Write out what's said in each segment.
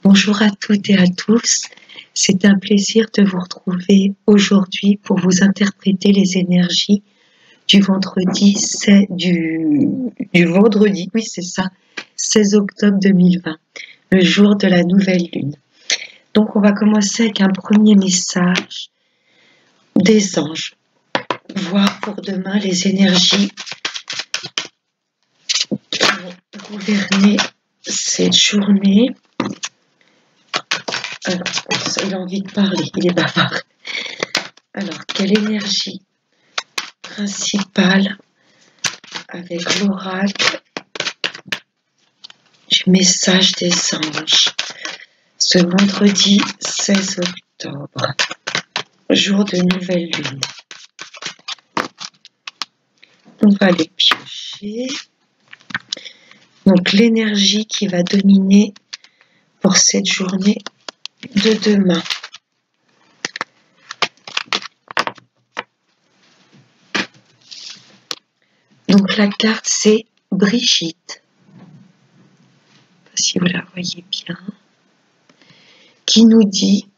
Bonjour à toutes et à tous, c'est un plaisir de vous retrouver aujourd'hui pour vous interpréter les énergies du vendredi, oui c'est ça, 16 octobre 2020, le jour de la nouvelle lune. Donc on va commencer avec un premier message des anges, voir pour demain les énergies qui vont gouverner cette journée. Alors, il a envie de parler, il est bavard. Alors, quelle énergie principale avec l'oracle du message des anges ce vendredi 16 octobre, jour de nouvelle lune. On va les piocher. Donc, l'énergie qui va dominer pour cette journée de demain. Donc la carte c'est Brigitte, si vous la voyez bien, qui nous dit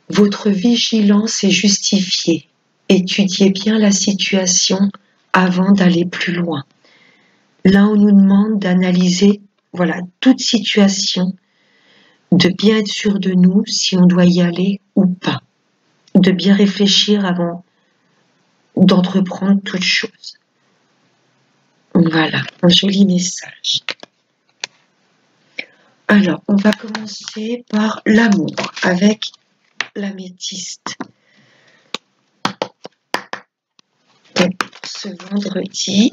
votre vigilance est justifiée. Étudiez bien la situation avant d'aller plus loin. Là on nous demande d'analyser toute situation, de bien être sûr de nous si on doit y aller ou pas, de bien réfléchir avant d'entreprendre toute chose. Voilà, un joli message. Alors, on va commencer par l'amour avec l'améthyste. Ce vendredi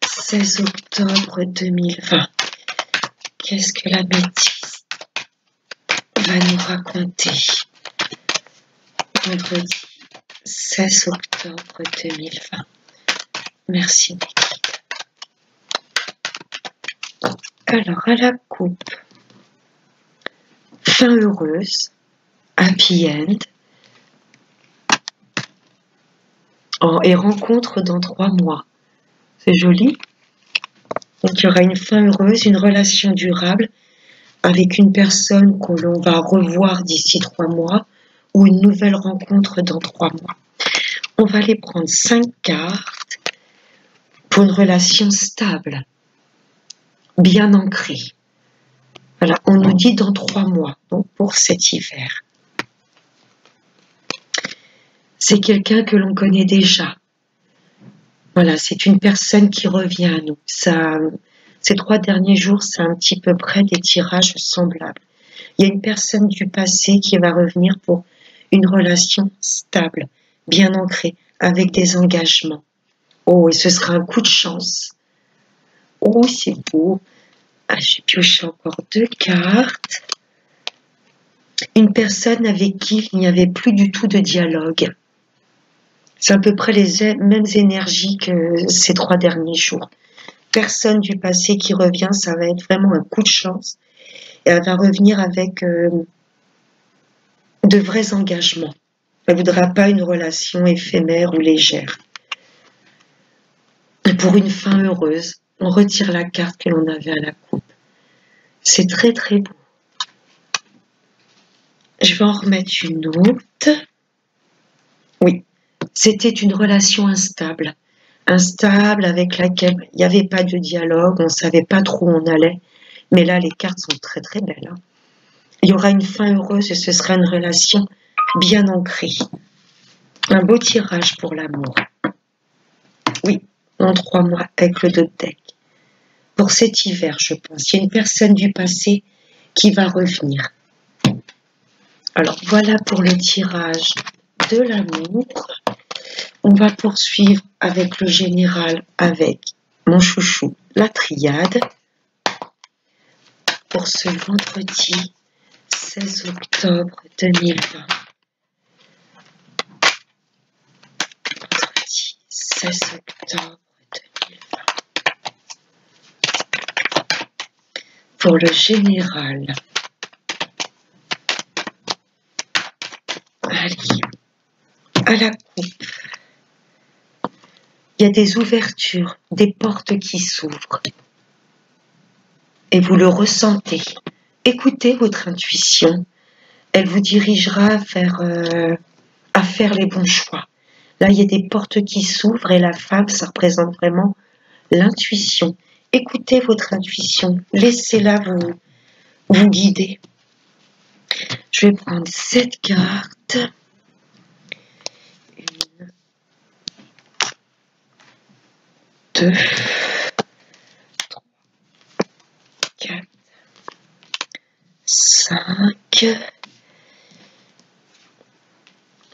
16 octobre 2020, qu'est-ce que l'améthyste va nous raconter? Vendredi 16 octobre 2020. Merci Becky. Alors, à la coupe, fin heureuse, happy end, et rencontre dans 3 mois. C'est joli. Donc, il y aura une fin heureuse, une relation durable avec une personne que l'on va revoir d'ici 3 mois ou une nouvelle rencontre dans 3 mois. On va aller prendre 5 cartes pour une relation stable, bien ancrée. Voilà, on nous dit dans 3 mois, donc pour cet hiver. C'est quelqu'un que l'on connaît déjà. Voilà, c'est une personne qui revient à nous. Ça, ces 3 derniers jours, c'est un petit peu près des tirages semblables. Il y a une personne du passé qui va revenir pour une relation stable, bien ancrée, avec des engagements. Oh, et ce sera un coup de chance. Oh, c'est beau. Ah, j'ai pioché encore 2 cartes. Une personne avec qui il n'y avait plus du tout de dialogue. C'est à peu près les mêmes énergies que ces 3 derniers jours. Personne du passé qui revient, ça va être vraiment un coup de chance. Et elle va revenir avec de vrais engagements. Elle ne voudra pas une relation éphémère ou légère. Et pour une fin heureuse, on retire la carte que l'on avait à la coupe. C'est très très beau. Je vais en remettre une autre. Oui, c'était une relation instable. Instable avec laquelle il n'y avait pas de dialogue, on ne savait pas trop où on allait. Mais là, les cartes sont très très belles. Hein. Il y aura une fin heureuse et ce sera une relation bien ancrée. Un beau tirage pour l'amour. Oui, en 3 mois avec le 2 de deck. Pour cet hiver, je pense. Il y a une personne du passé qui va revenir. Alors, voilà pour le tirage de l'amour. On va poursuivre avec le général, avec mon chouchou, la triade. Pour ce vendredi 16 octobre 2020. Vendredi 16 octobre 2020. Pour le général. Allez, à la coupe. Il y a des ouvertures, des portes qui s'ouvrent. et vous le ressentez. Écoutez votre intuition. Elle vous dirigera vers à faire les bons choix. Là, il y a des portes qui s'ouvrent et la femme, ça représente vraiment l'intuition. Écoutez votre intuition. Laissez-la vous guider. Je vais prendre cette carte. 1, 2, 3, 4, 5,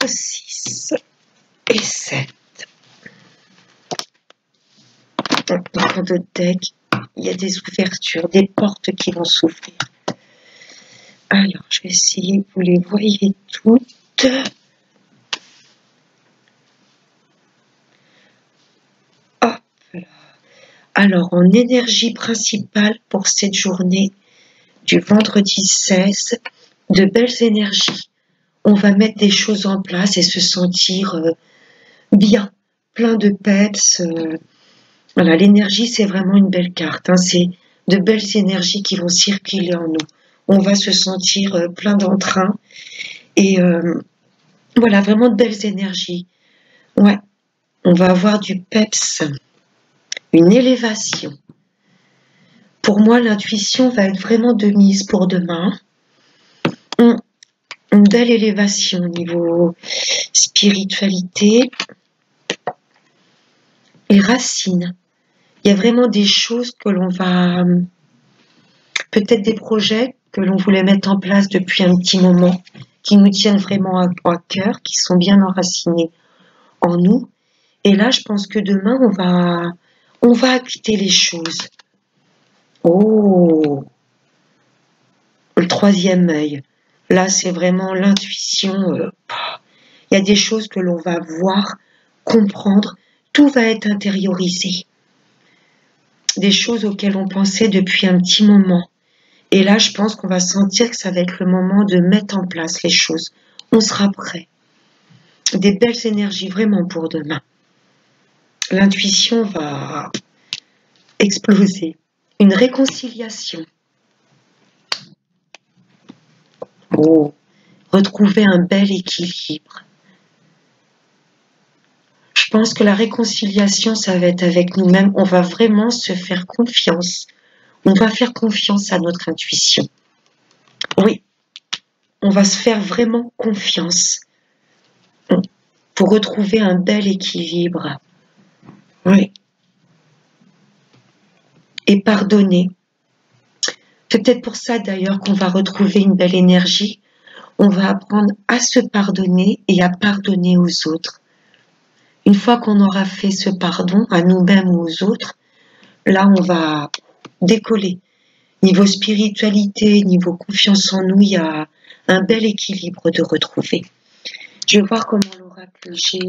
6 et 7. Dans votre deck, il y a des ouvertures, des portes qui vont s'ouvrir. Alors, je vais essayer que vous les voyez toutes. Hop là. Alors, en énergie principale pour cette journée du vendredi 16, de belles énergies. On va mettre des choses en place et se sentir bien, plein de peps. Voilà, l'énergie, c'est vraiment une belle carte. Hein. C'est de belles énergies qui vont circuler en nous. On va se sentir plein d'entrain. Et voilà, vraiment de belles énergies. Ouais, on va avoir du peps, une élévation. Pour moi, l'intuition va être vraiment de mise pour demain. Une belle élévation au niveau spiritualité et racines. Il y a vraiment des choses que l'on va, peut-être des projets que l'on voulait mettre en place depuis un petit moment, qui nous tiennent vraiment à cœur, qui sont bien enracinés en nous. Et là, je pense que demain, on va acquitter les choses. Oh, le troisième œil. Là, c'est vraiment l'intuition. Il y a des choses que l'on va voir, comprendre. Tout va être intériorisé. Des choses auxquelles on pensait depuis un petit moment. Et là, je pense qu'on va sentir que ça va être le moment de mettre en place les choses. On sera prêt. Des belles énergies vraiment pour demain. L'intuition va exploser. Une réconciliation. Oh, retrouver un bel équilibre. Je pense que la réconciliation, ça va être avec nous-mêmes. On va vraiment se faire confiance. On va faire confiance à notre intuition. Oui, on va se faire vraiment confiance pour retrouver un bel équilibre. Oui. Et pardonner. Peut-être pour ça d'ailleurs qu'on va retrouver une belle énergie. On va apprendre à se pardonner et à pardonner aux autres. Une fois qu'on aura fait ce pardon à nous-mêmes ou aux autres, là on va décoller. Niveau spiritualité, niveau confiance en nous, il y a un bel équilibre de retrouver. Je vais voir comment l'oracle G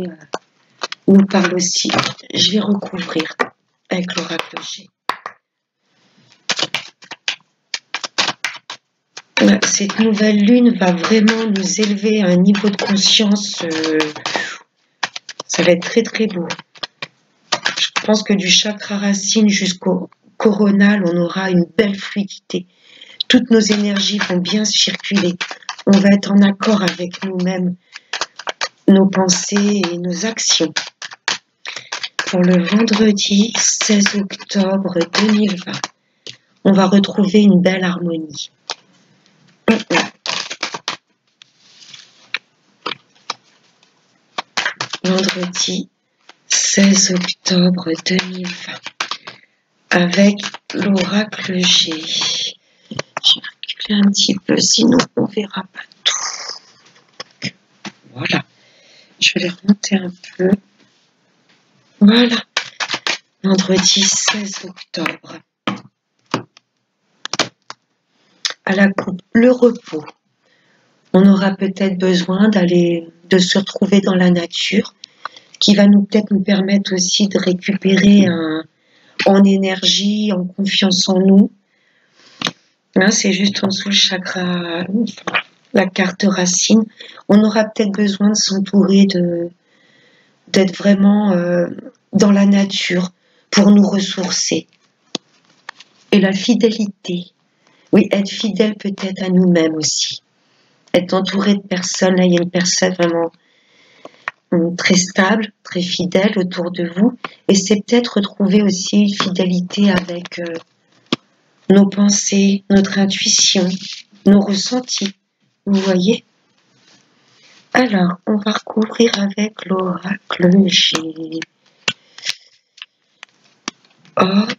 nous parle aussi. Je vais recouvrir avec l'oracle G. Cette nouvelle lune va vraiment nous élever à un niveau de conscience. Ça va être très très beau. Je pense que du chakra racine jusqu'au coronal, on aura une belle fluidité. Toutes nos énergies vont bien circuler. On va être en accord avec nous-mêmes, nos pensées et nos actions. Pour le vendredi 16 octobre 2020, on va retrouver une belle harmonie. Vendredi 16 octobre 2020 avec l'oracle G. Je vais reculer un petit peu, sinon on ne verra pas tout. Voilà. Je vais les remonter un peu. Voilà. Vendredi 16 octobre. À la coupe, le repos. On aura peut-être besoin de se retrouver dans la nature, qui va peut-être nous permettre aussi de récupérer en énergie, en confiance en nous. Là, c'est juste en dessous le chakra, la carte racine. On aura peut-être besoin de s'entourer d'être vraiment dans la nature pour nous ressourcer. Et la fidélité. Oui, être fidèle peut-être à nous-mêmes aussi. Être entouré de personnes, là il y a une personne vraiment très stable, très fidèle autour de vous. Et c'est peut-être retrouver aussi une fidélité avec nos pensées, notre intuition, nos ressentis. Vous voyez? Alors, on va recouvrir avec l'oracle G. Hop.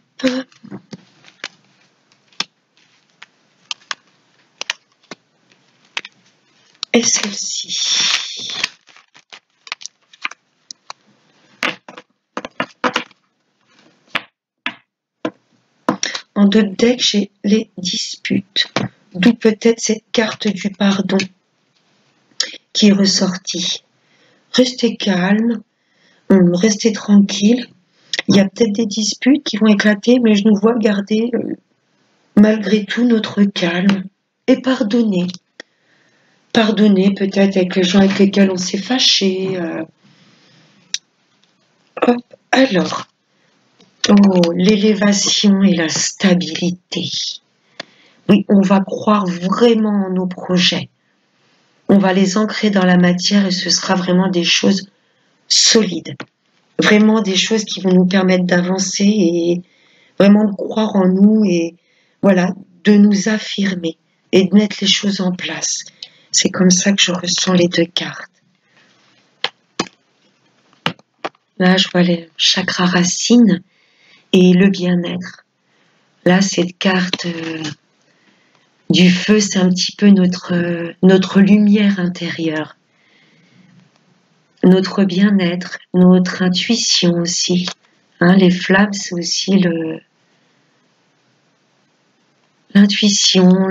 Et celle-ci. En deux decks, j'ai les disputes. D'où peut-être cette carte du pardon qui est ressortie. Restez calme, restez tranquille. Il y a peut-être des disputes qui vont éclater, mais je nous vois garder malgré tout notre calme et pardonner. Pardonner peut-être avec les gens avec lesquels on s'est fâché. Hop, alors. Oh, l'élévation et la stabilité. Oui, on va croire vraiment en nos projets. On va les ancrer dans la matière et ce sera vraiment des choses solides. Vraiment des choses qui vont nous permettre d'avancer et vraiment de croire en nous et voilà, de nous affirmer et de mettre les choses en place. C'est comme ça que je ressens les deux cartes. Là, je vois les chakras racines et le bien-être. Là, cette carte du feu, c'est un petit peu notre lumière intérieure, notre bien-être, notre intuition aussi. Hein, les flammes, c'est aussi l'intuition,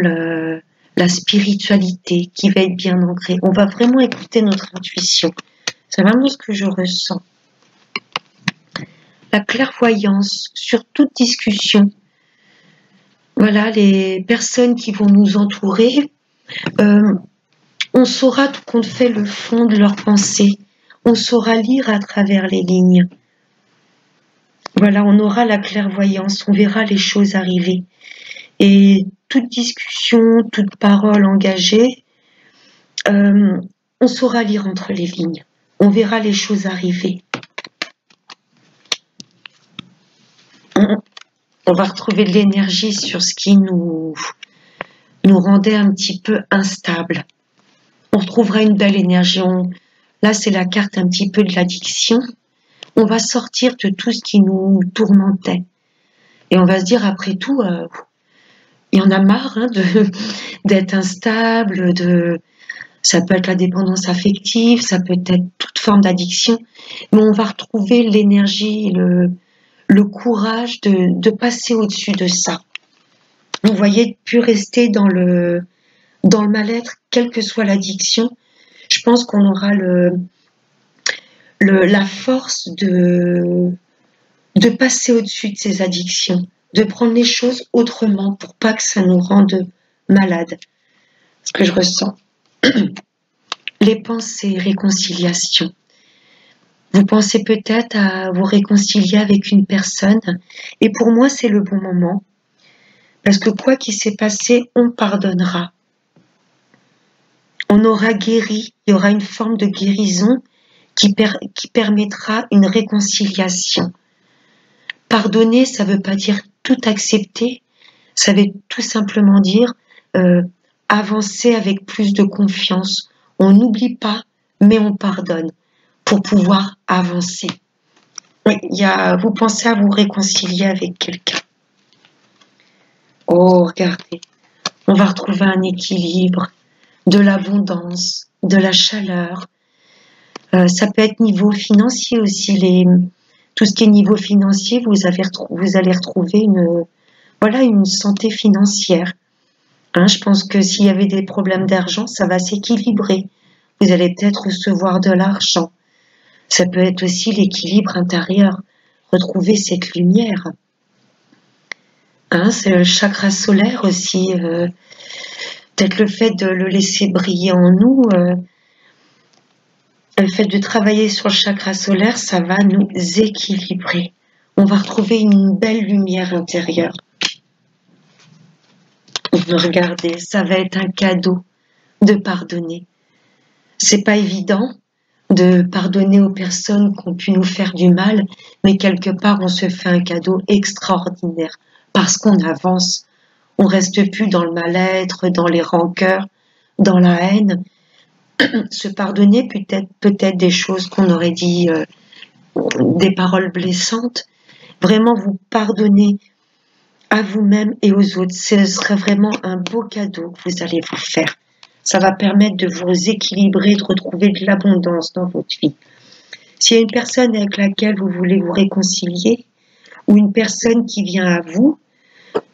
la spiritualité qui va être bien ancrée. On va vraiment écouter notre intuition. C'est vraiment ce que je ressens. La clairvoyance sur toute discussion. Voilà, les personnes qui vont nous entourer, on saura tout compte fait le fond de leurs pensées. On saura lire à travers les lignes. Voilà, on aura la clairvoyance, on verra les choses arriver. Et toute discussion, toute parole engagée, on saura lire entre les lignes. On verra les choses arriver. On va retrouver de l'énergie sur ce qui nous rendait un petit peu instables. On retrouvera une belle énergie. Là, c'est la carte un petit peu de l'addiction. On va sortir de tout ce qui nous tourmentait. Et on va se dire, après tout, il y en a marre hein, d'être instable, ça peut être la dépendance affective, ça peut être toute forme d'addiction, mais on va retrouver l'énergie, le courage de passer au-dessus de ça. Vous voyez, plus rester dans le mal-être, quelle que soit l'addiction. Je pense qu'on aura la force de passer au-dessus de ces addictions, de prendre les choses autrement pour pas que ça nous rende malades. Ce que je ressens. Les pensées, réconciliation. Vous pensez peut-être à vous réconcilier avec une personne et pour moi c'est le bon moment parce que quoi qu'il s'est passé, on pardonnera. On aura guéri, il y aura une forme de guérison qui permettra une réconciliation. Pardonner, ça ne veut pas dire tout accepter, ça veut tout simplement dire avancer avec plus de confiance. On n'oublie pas, mais on pardonne pour pouvoir avancer. Oui, vous pensez à vous réconcilier avec quelqu'un. Oh, regardez, on va retrouver un équilibre, de l'abondance, de la chaleur. Ça peut être niveau financier aussi. Tout ce qui est niveau financier, vous allez retrouver une santé financière. Hein, je pense que s'il y avait des problèmes d'argent, ça va s'équilibrer. Vous allez peut-être recevoir de l'argent. Ça peut être aussi l'équilibre intérieur, retrouver cette lumière. Hein, c'est le chakra solaire aussi. Peut-être le fait de le laisser briller en nous, le fait de travailler sur le chakra solaire, ça va nous équilibrer. On va retrouver une belle lumière intérieure. Regardez, ça va être un cadeau de pardonner. C'est pas évident de pardonner aux personnes qui ont pu nous faire du mal, mais quelque part on se fait un cadeau extraordinaire parce qu'on avance. On reste plus dans le mal-être, dans les rancœurs, dans la haine. Se pardonner peut-être des choses qu'on aurait dit, des paroles blessantes. Vraiment vous pardonner à vous-même et aux autres. Ce serait vraiment un beau cadeau que vous allez vous faire. Ça va permettre de vous équilibrer, de retrouver de l'abondance dans votre vie. S'il y a une personne avec laquelle vous voulez vous réconcilier, ou une personne qui vient à vous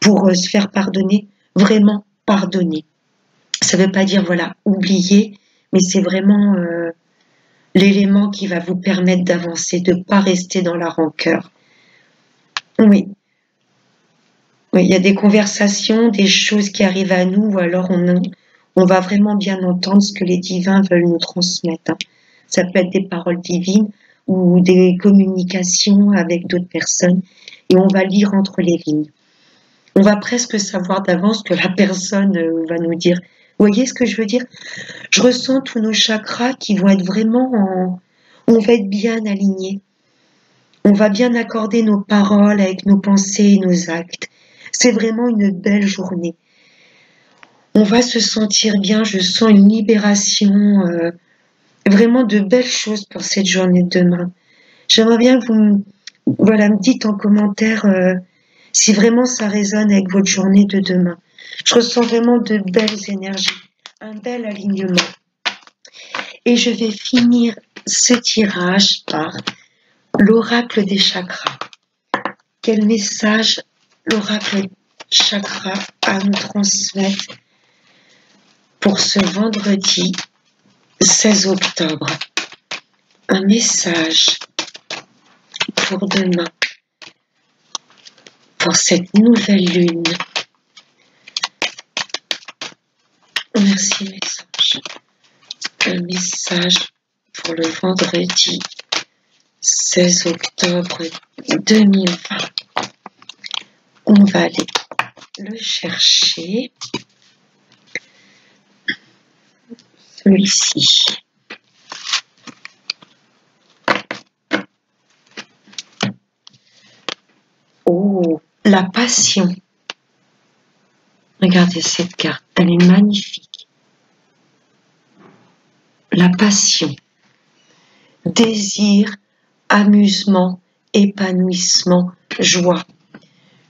pour se faire pardonner, vraiment pardonner. Ça ne veut pas dire, voilà, oublier, mais c'est vraiment l'élément qui va vous permettre d'avancer, de ne pas rester dans la rancœur. Oui. Oui, il y a des conversations, des choses qui arrivent à nous, ou alors on va vraiment bien entendre ce que les divins veulent nous transmettre. Ça peut être des paroles divines ou des communications avec d'autres personnes, et on va lire entre les lignes. On va presque savoir d'avance que la personne va nous dire. Vous voyez ce que je veux dire? Je ressens tous nos chakras qui vont être vraiment on va être bien alignés. On va bien accorder nos paroles avec nos pensées et nos actes. C'est vraiment une belle journée. On va se sentir bien, je sens une libération, vraiment de belles choses pour cette journée de demain. J'aimerais bien que vous me dites en commentaire si vraiment ça résonne avec votre journée de demain. Je ressens vraiment de belles énergies, un bel alignement. Et je vais finir ce tirage par l'oracle des chakras. Quel message l'oracle chakra à nous transmettre pour ce vendredi 16 octobre? Un message pour demain, pour cette nouvelle lune. Merci mes anges. Un message pour le vendredi 16 octobre 2020. On va aller le chercher. Celui-ci. Oh, la passion. Regardez cette carte, elle est magnifique. La passion. Désir, amusement, épanouissement, joie.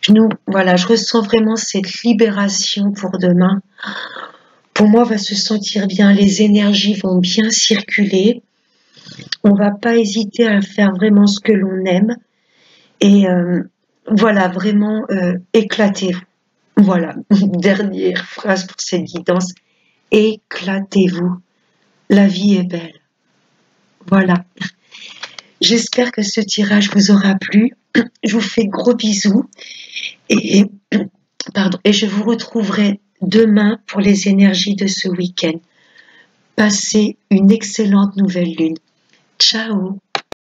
Je ressens vraiment cette libération pour demain. Pour moi, on va se sentir bien, les énergies vont bien circuler. On va pas hésiter à faire vraiment ce que l'on aime. Et vraiment, éclatez-vous. Voilà, dernière phrase pour cette guidance. Éclatez-vous. La vie est belle. Voilà. J'espère que ce tirage vous aura plu. Je vous fais gros bisous. Et je vous retrouverai demain pour les énergies de ce week-end. Passez une excellente nouvelle lune. Ciao!